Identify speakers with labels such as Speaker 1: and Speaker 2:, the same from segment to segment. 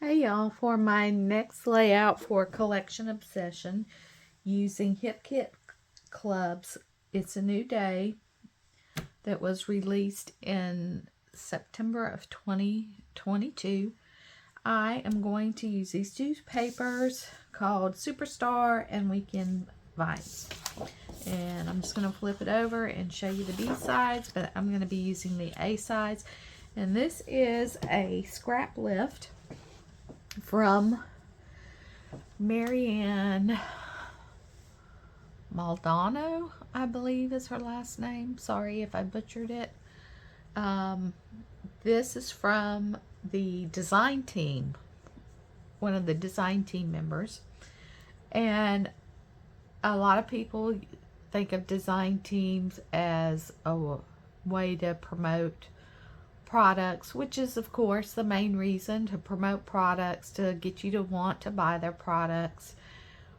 Speaker 1: Hey y'all, for my next layout for Collection Obsession using Hip Kit clubs, it's a new day that was released in September of 2022. I am going to use these two papers called Superstar and Weekend Vibes. And I'm just going to flip it over and show you the B sides, but I'm going to be using the A sides. And this is a scrap lift from Marianne Maldonado, I believe is her last name. Sorry if I butchered it. This is from the design team, one of the design team members. And a lot of people think of design teams as a way to promote products, which is of course the main reason, to promote products, to get you to want to buy their products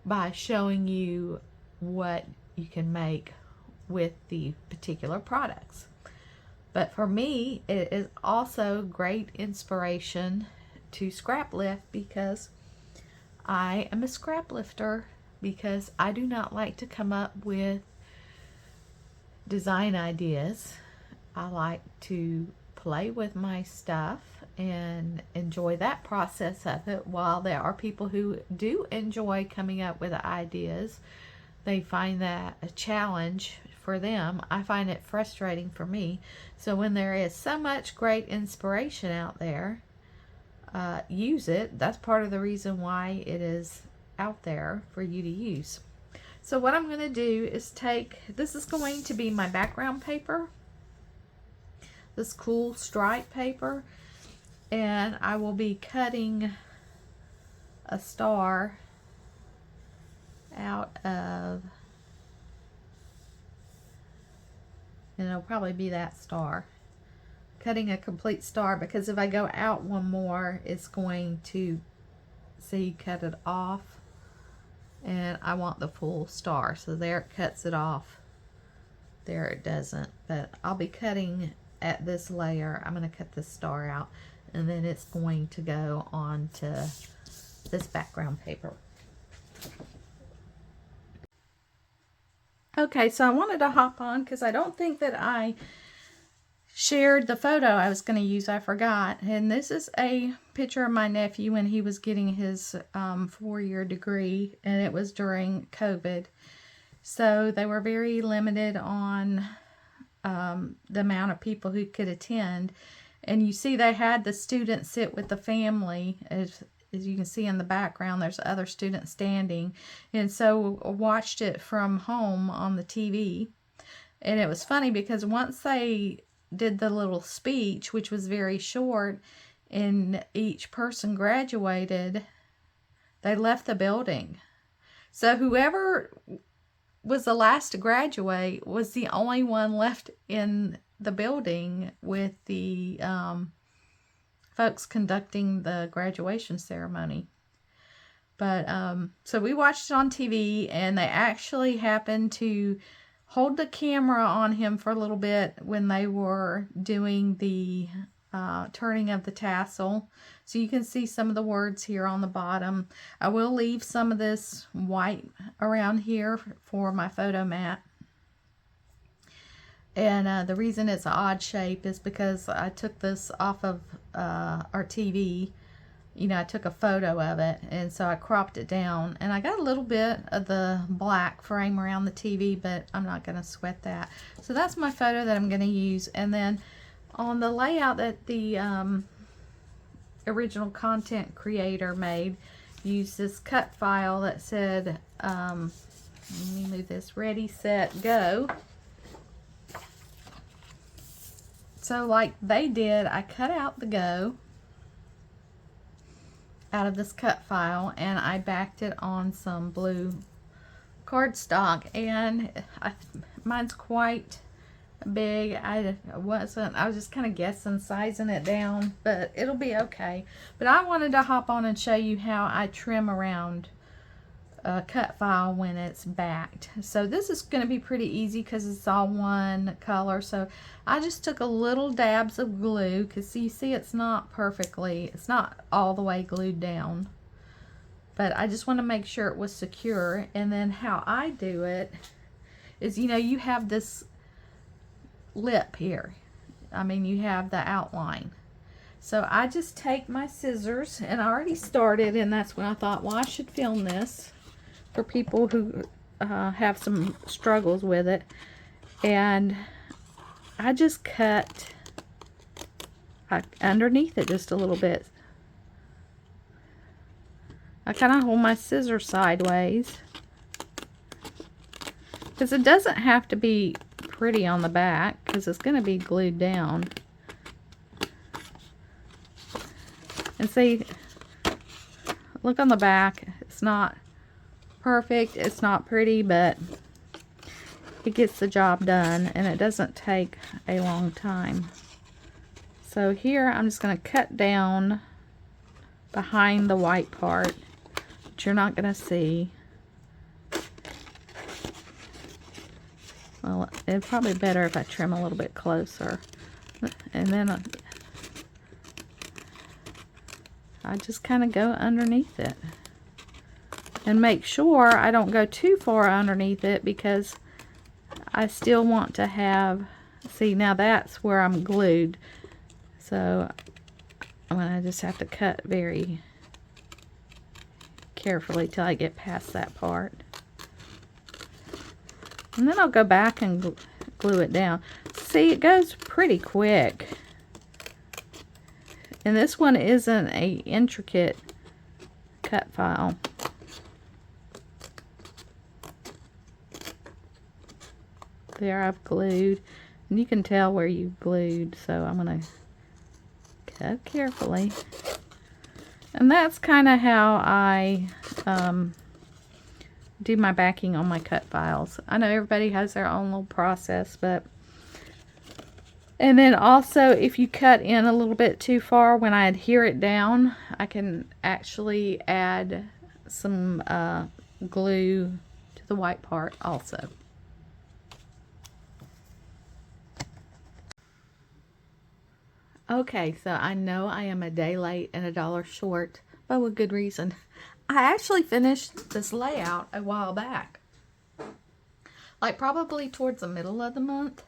Speaker 1: by showing you what you can make with the particular products. But for me, it is also great inspiration to scrap lift, because I am a scrap lifter, because I do not like to come up with design ideas. I like to play with my stuff and enjoy that process of it. While there are people who do enjoy coming up with ideas, they find that a challenge for them. I find it frustrating for me. So when there is so much great inspiration out there, use it. That's part of the reason why it is out there for you to use. So what I'm going to do is this is going to be my background paper, this cool stripe paper, and I will be cutting a star out of, and it'll probably be that star, cutting a complete star, because if I go out one more, it's going to, see, cut it off, and I want the full star. So there it cuts it off, there it doesn't. But I'll be cutting at this layer. I'm going to cut this star out, and then it's going to go on to this background paper. Okay, so I wanted to hop on because I don't think that I shared the photo I was going to use. I forgot. And this is a picture of my nephew when he was getting his 4-year degree, and it was during COVID. So they were very limited on the amount of people who could attend. And you see they had the students sit with the family. As you can see in the background, there's other students standing. And so I watched it from home on the TV. And it was funny because once they did the little speech, which was very short, and each person graduated, they left the building. So whoever was the last to graduate was the only one left in the building with the folks conducting the graduation ceremony. But so we watched it on TV, and they actually happened to hold the camera on him for a little bit when they were doing the turning of the tassel. So you can see some of the words here on the bottom. I will leave some of this white around here for my photo mat. And the reason it's an odd shape is because I took this off of our TV. You know, I took a photo of it, and so I cropped it down. And I got a little bit of the black frame around the TV, but I'm not going to sweat that. So that's my photo that I'm going to use. And then on the layout that the original content creator made, used this cut file that said, let me move this, ready, set, go. So like they did, I cut out the go out of this cut file, and I backed it on some blue cardstock, and mine's quite big. I was just kind of guessing, sizing it down, but it'll be okay. But I wanted to hop on and show you how I trim around cut file when it's backed. So this is going to be pretty easy because it's all one color. So I just took a little dabs of glue because you see it's not all the way glued down. But I just want to make sure it was secure. And then how I do it is, you know, you have this lip here. I mean, you have the outline. So I just take my scissors, and I already started, and that's when I thought, well, I should film this for people who have some struggles with it. And I just cut underneath it just a little bit. I kind of hold my scissors sideways because it doesn't have to be pretty on the back because it's going to be glued down. And see, look on the back. It's not perfect, it's not pretty, but it gets the job done, and it doesn't take a long time. So here I'm just going to cut down behind the white part, which you're not going to see. Well, it's probably better if I trim a little bit closer. And then I just kind of go underneath it. And make sure I don't go too far underneath it because I still want to have, see, now that's where I'm glued. So I'm going to just have to cut very carefully till I get past that part. And then I'll go back and glue it down. See, it goes pretty quick. And this one isn't an intricate cut file. There, I've glued, and you can tell where you glued, so I'm going to cut carefully. And that's kind of how I do my backing on my cut files. I know everybody has their own little process, but and then also if you cut in a little bit too far, when I adhere it down, I can actually add some glue to the white part also. Okay, so I know I am a day late and $1 short, but with good reason. I actually finished this layout a while back, like probably towards the middle of the month,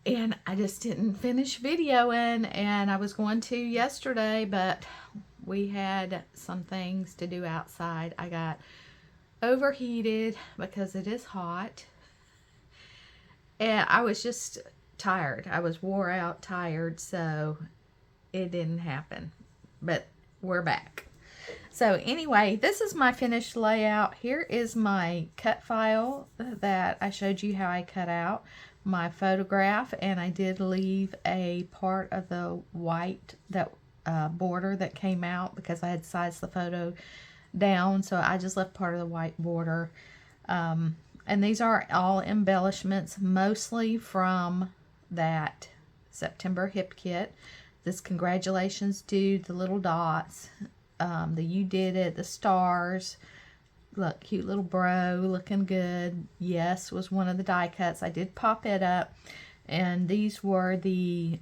Speaker 1: and I just didn't finish videoing, and I was going to yesterday, but we had some things to do outside. I got overheated because it is hot, and I was just tired. I was wore out, tired, so it didn't happen, but we're back. So anyway, this is my finished layout. Here is my cut file that I showed you how I cut out, my photograph, and I did leave a part of the white that border that came out because I had sized the photo down, so I just left part of the white border. And these are all embellishments, mostly from that September hip kit. This congratulations dude, the little dots, the you did it, the stars, look, cute little bro, looking good, yes, was one of the die cuts. I did pop it up, and these were the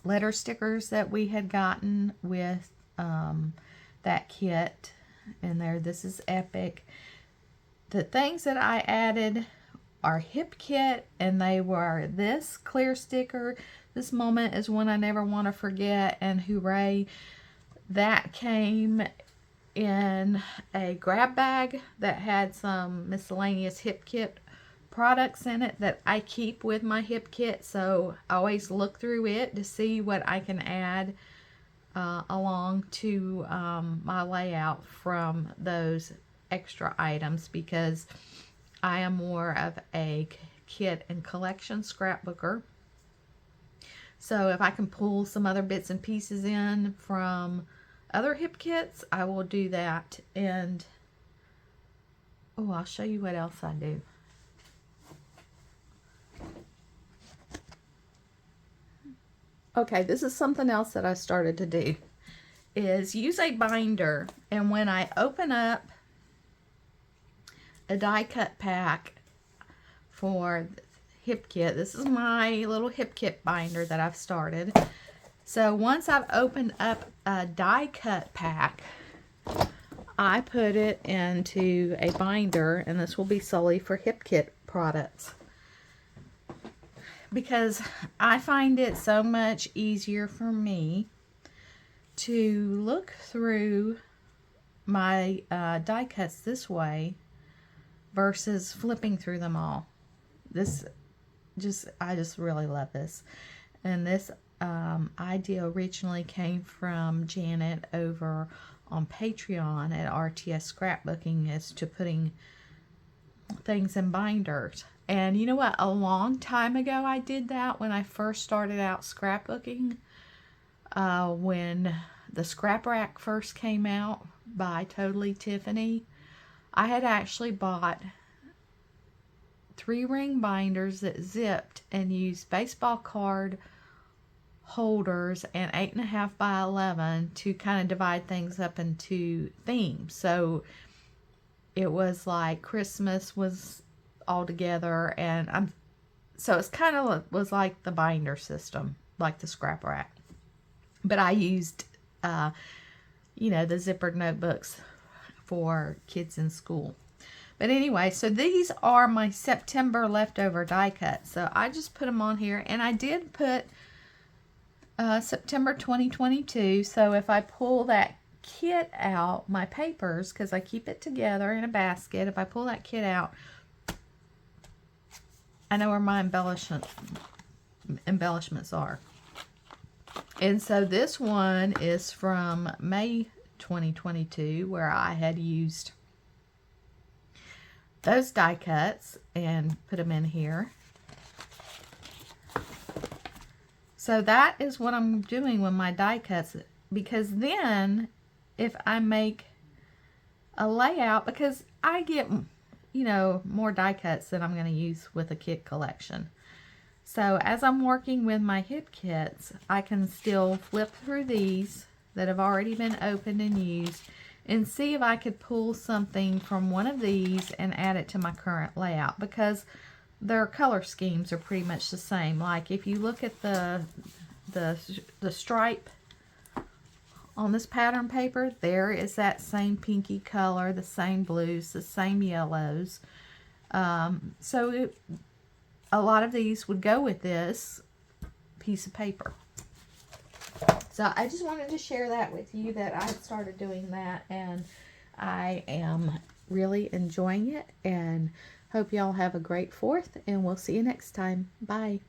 Speaker 1: letter stickers that we had gotten with that kit in there. This is epic. The things that I added are hip kit, and they were this clear sticker. This moment is one I never want to forget, and hooray, that came in a grab bag that had some miscellaneous hip kit products in it that I keep with my hip kit, so I always look through it to see what I can add along to my layout from those extra items, because I am more of a kit and collection scrapbooker. So if I can pull some other bits and pieces in from other hip kits, I will do that. And oh, I'll show you what else I do. Okay, this is something else that I started to do. is use a binder, and when I open up a die cut pack for Hip Kit, this is my little Hip Kit binder that I've started. So once I've opened up a die cut pack, I put it into a binder, and this will be solely for Hip Kit products, because I find it so much easier for me to look through my die cuts this way versus flipping through them all. I just really love this. And this idea originally came from Janet over on Patreon at RTS Scrapbooking, as to putting things in binders. And you know what? A long time ago I did that when I first started out scrapbooking. When the Scrap Rack first came out by Totally Tiffany, I had actually bought 3-ring binders that zipped and used baseball card holders and 8.5 by 11 to kind of divide things up into themes. So it was like Christmas was all together, and so it's kind of was like the binder system, like the Scrap Rack. But I used, the zippered notebooks for kids in school. But anyway, so these are my September leftover die cuts. So I just put them on here, and I did put September 2022. So if I pull that kit out, my papers, because I keep it together in a basket, if I pull that kit out, I know where my embellishments are. And so this one is from May 2022, where I had used those die cuts and put them in here. So that is what I'm doing with my die cuts, because then if I make a layout, because I get, more die cuts than I'm going to use with a kit collection. So as I'm working with my Hip Kits, I can still flip through these that have already been opened and used and see if I could pull something from one of these and add it to my current layout, because their color schemes are pretty much the same. Like if you look at the stripe on this pattern paper, there is that same pinky color, the same blues, the same yellows. So a lot of these would go with this piece of paper. So I just wanted to share that with you, that I started doing that, and I am really enjoying it, and hope y'all have a great 4th, and we'll see you next time. Bye.